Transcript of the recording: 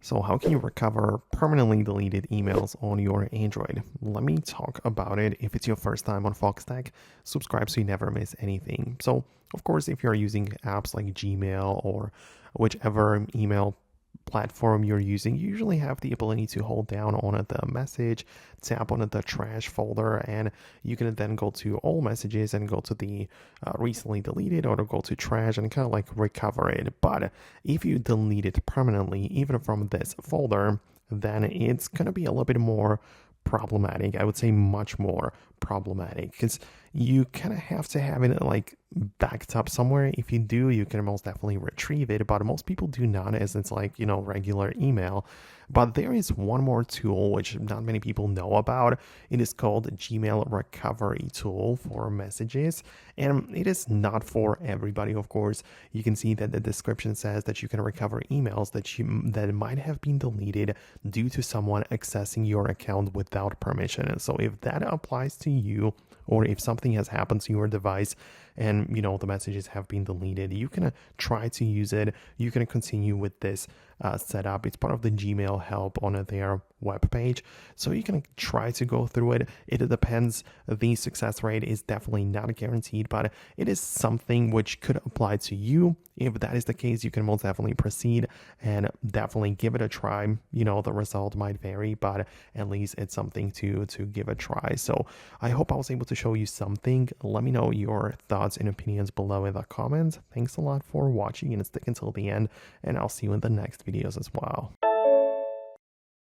So how can you recover permanently deleted emails on your Android? Let me talk about it. If it's your first time on Foxtecc, subscribe so you never miss anything. So of course, if you're using apps like Gmail or whichever email platform you're using, you usually have the ability to hold down on the message, tap on the trash folder, and you can then go to all messages and go to the recently deleted or to go to trash and kind of like recover it. But if you delete it permanently, even from this folder, then it's going to be a little bit more problematic. I would say much more problematic because you kind of have to have it like backed up somewhere. If you do, you can most definitely retrieve it, but most people do not, as it's like, regular email. But there is one more tool which not many people know about. It is called Gmail Recovery Tool for messages, and it is not for everybody, of course. You can see that the description says that you can recover emails that might have been deleted due to someone accessing your account without permission. So if that applies to you, or if something has happened to your device and the messages have been deleted, you can try to use it. You can continue with this setup. It's part of the Gmail help on their webpage, so you can try to go through it. It depends. The success rate is definitely not guaranteed, but it is something which could apply to you. If that is the case, you can most definitely proceed and definitely give it a try. The result might vary, but at least it's something to give a try. So I hope I was able to show you something. Let me know your thoughts and opinions below in the comments. Thanks a lot for watching and stick until the end, and I'll see you in the next videos as well.